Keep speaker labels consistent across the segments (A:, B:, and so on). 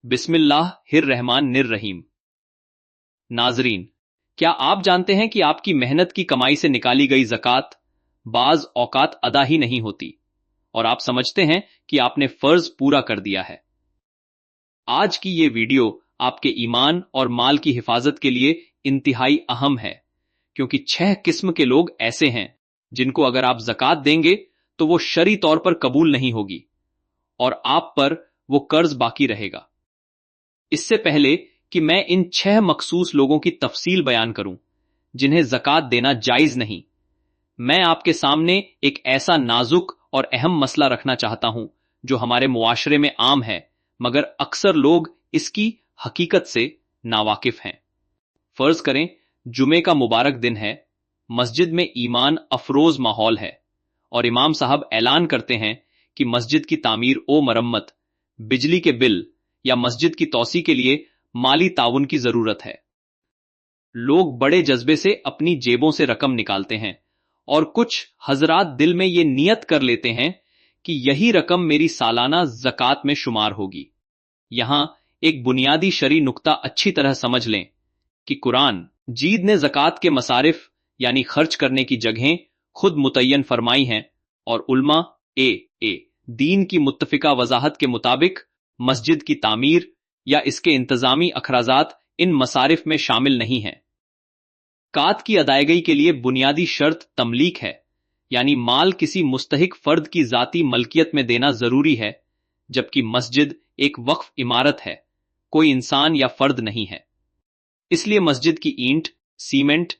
A: बिस्मिल्लाहिर्रहमानिर्रहीम। नाजरीन, क्या आप जानते हैं कि आपकी मेहनत की कमाई से निकाली गई ज़कात बाज औकात अदा ही नहीं होती और आप समझते हैं कि आपने फर्ज पूरा कर दिया है। आज की ये वीडियो आपके ईमान और माल की हिफाजत के लिए इंतहाई अहम है, क्योंकि 6 किस्म के लोग ऐसे हैं जिनको अगर आप ज़कात देंगे तो वो शरई तौर पर कबूल नहीं होगी और आप पर वो कर्ज बाकी रहेगा। इससे पहले कि मैं इन 6 मखसूस लोगों की तफसील बयान करूं जिन्हें ज़कात देना जायज नहीं, मैं आपके सामने एक ऐसा नाजुक और अहम मसला रखना चाहता हूं जो हमारे मुआशरे में आम है, मगर अक्सर लोग इसकी हकीकत से नावाकिफ हैं। फर्ज करें जुमे का मुबारक दिन है, मस्जिद में ईमान अफरोज माहौल है और इमाम साहब ऐलान करते हैं कि मस्जिद की तामीर ओ मरम्मत, बिजली के बिल या मस्जिद की तौसी के लिए माली ताउन की जरूरत है। लोग बड़े जज्बे से अपनी जेबों से रकम निकालते हैं और कुछ हजरात दिल में ये नियत कर लेते हैं कि यही रकम मेरी सालाना ज़कात में शुमार होगी। यहां एक बुनियादी शरी नुक्ता अच्छी तरह समझ लें कि कुरान जीद ने ज़कात के मसारिफ यानी खर्च करने की जगहें खुद मुतय्यन फरमाई हैं और उल्मा दीन की मुत्तफिका वजाहत के मुताबिक मस्जिद की तामीर या इसके इंतजामी अखराजात इन मसारिफ में शामिल नहीं हैं। ज़कात की अदायगी के लिए बुनियादी शर्त तमलीक है, यानी माल किसी मुस्तहिक फर्द की जाती मलकियत में देना जरूरी है, जबकि मस्जिद एक वक्फ इमारत है, कोई इंसान या फर्द नहीं है। इसलिए मस्जिद की ईंट, सीमेंट,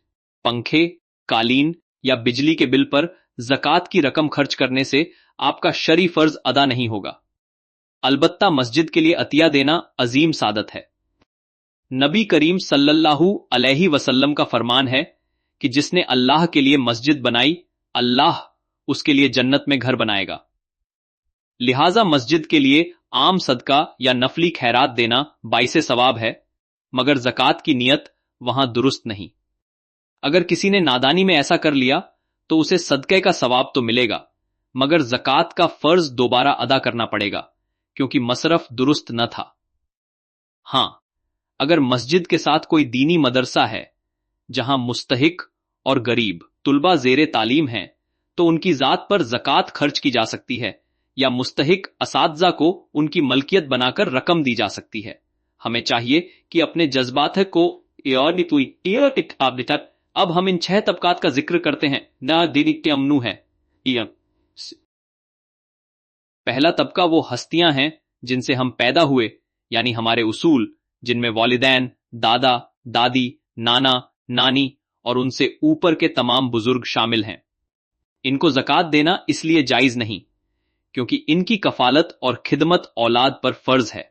A: पंखे, कालीन या बिजली के बिल पर ज़कात की रकम खर्च करने से आपका शरई फर्ज अदा नहीं होगा। अलबत्ता मस्जिद के लिए अतिया देना अजीम सादत है। नबी करीम सल्लल्लाहु अलैहि वसल्लम का फरमान है कि जिसने अल्लाह के लिए मस्जिद बनाई, अल्लाह उसके लिए जन्नत में घर बनाएगा। लिहाजा मस्जिद के लिए आम सदका या नफली खैरात देना बाइसे सवाब है, मगर ज़कात की नियत वहां दुरुस्त नहीं। अगर किसी ने नादानी में ऐसा कर लिया तो उसे सदक़े का सवाब तो मिलेगा, मगर ज़कात का फर्ज दोबारा अदा करना पड़ेगा, क्योंकि मसरफ दुरुस्त न था। हां, अगर मस्जिद के साथ कोई दीनी मदरसा है जहां मुस्तहिक और गरीब तुलबा ज़ेरे तालीम हैं, तो उनकी जात पर ज़कात खर्च की जा सकती है या मुस्तहिक असातिज़ा को उनकी मलकियत बनाकर रकम दी जा सकती है। हमें चाहिए कि अपने जज्बात को अब हम इन 6 तबकात का जिक्र करते हैं। ना दीनी अमनू है। पहला तबका वो हस्तियां हैं जिनसे हम पैदा हुए, यानी हमारे उसूल, जिनमें वालिदैन, दादा, दादी, नाना, नानी और उनसे ऊपर के तमाम बुजुर्ग शामिल हैं। इनको ज़कात देना इसलिए जायज नहीं क्योंकि इनकी कफालत और खिदमत औलाद पर फर्ज है।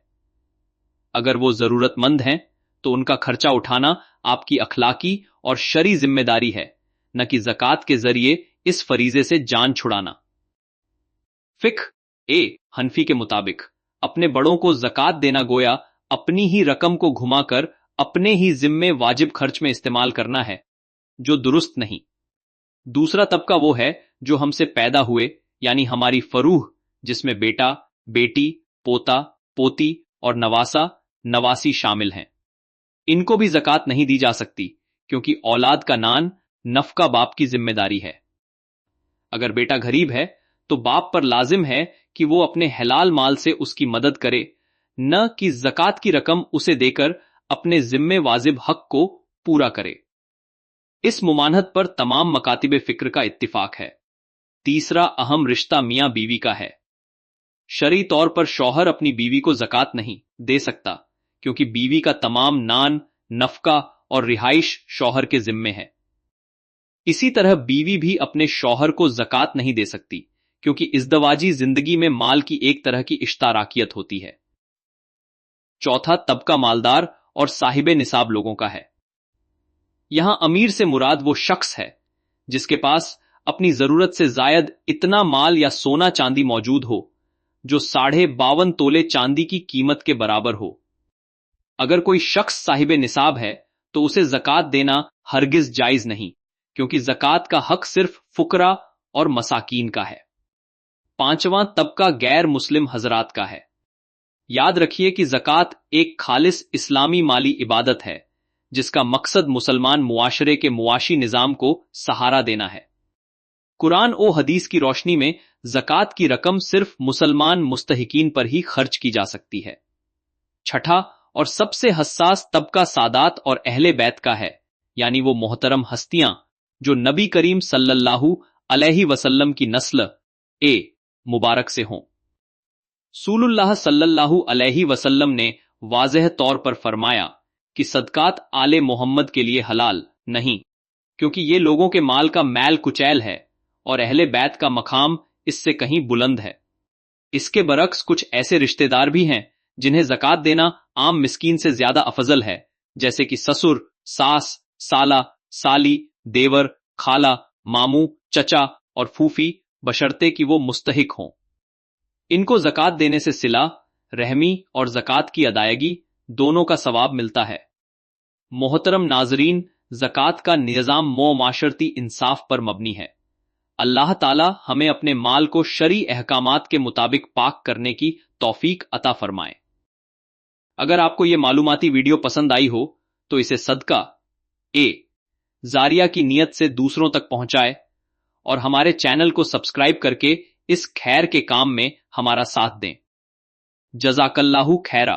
A: अगर वो जरूरतमंद हैं तो उनका खर्चा उठाना आपकी अखलाकी और शरी जिम्मेदारी है, न कि ज़कात के जरिए इस फरीजे से जान छुड़ाना। फिक्ह हनफी के मुताबिक अपने बड़ों को ज़कात देना गोया अपनी ही रकम को घुमाकर अपने ही जिम्मे वाजिब खर्च में इस्तेमाल करना है, जो दुरुस्त नहीं। दूसरा तबका वो है जो हमसे पैदा हुए, यानी हमारी फरूह, जिसमें बेटा, बेटी, पोता, पोती और नवासा, नवासी शामिल हैं। इनको भी ज़कात नहीं दी जा सकती क्योंकि औलाद का नान नफका बाप की जिम्मेदारी है। अगर बेटा गरीब है तो बाप पर लाजिम है कि वो अपने हलाल माल से उसकी मदद करे, न कि ज़कात की रकम उसे देकर अपने जिम्मे वाजिब हक को पूरा करे। इस मुमानहत पर तमाम मकातिब फिक्र का इत्तिफाक है। तीसरा अहम रिश्ता मियां बीवी का है। शरई तौर पर शौहर अपनी बीवी को ज़कात नहीं दे सकता क्योंकि बीवी का तमाम नान, नफका और रिहाइश शौहर के जिम्मे है। इसी तरह बीवी भी अपने शौहर को ज़कात नहीं दे सकती क्योंकि इज़दवाजी जिंदगी में माल की एक तरह की इश्ताराकियत होती है। चौथा तबका मालदार और साहिबे निसाब लोगों का है। यहां अमीर से मुराद वो शख्स है जिसके पास अपनी जरूरत से जायद इतना माल या सोना चांदी मौजूद हो जो 52.5 तोले चांदी की कीमत के बराबर हो। अगर कोई शख्स साहिबे निसाब है तो उसे ज़कात देना हरगिज जायज नहीं, क्योंकि ज़कात का हक सिर्फ फुकरा और मसाकीन का है। पांचवां तबका गैर मुस्लिम हजरात का है। याद रखिए कि ज़कात एक खालिस इस्लामी माली इबादत है जिसका मकसद मुसलमान मुआशरे के मुआशी निजाम को सहारा देना है। कुरान और हदीस की रोशनी में ज़कात की रकम सिर्फ मुसलमान मुस्तहिकीन पर ही खर्च की जा सकती है। छठा और सबसे हसास तबका सादात और अहले बैत का है, यानी वो मोहतरम हस्तियां जो नबी करीम सल्लल्लाहु अलैहि वसल्लम की नस्ल ए मुबारक से हों। रसूलुल्लाह सल्लल्लाहु अलैहि वसल्लम ने वाज़ेह तौर पर फरमाया कि सदकात आले मोहम्मद के लिए हलाल नहीं, क्योंकि ये लोगों के माल का मैल कुचैल है और अहले बैत का मकाम इससे कहीं बुलंद है। इसके बरक्स कुछ ऐसे रिश्तेदार भी हैं जिन्हें ज़कात देना आम मिस्कीन से ज्यादा अफजल है, जैसे कि ससुर, सास, साला, साली, देवर, खाला, मामू, चचा और फूफी, बशर्ते कि वो मुस्तहिक हों। इनको ज़कात देने से सिला, रहमी और ज़कात की अदायगी दोनों का सवाब मिलता है। मोहतरम नाजरीन, ज़कात का निज़ाम मुआशरती इंसाफ पर मबनी है। अल्लाह ताला हमें अपने माल को शरई अहकामात के मुताबिक पाक करने की तौफीक अता फरमाए। अगर आपको यह मालूमाती वीडियो पसंद आई हो तो इसे सदका जारिया की नीयत से दूसरों तक पहुंचाए और हमारे चैनल को सब्सक्राइब करके इस खैर के काम में हमारा साथ दें। जज़ाकल्लाहु खैरा।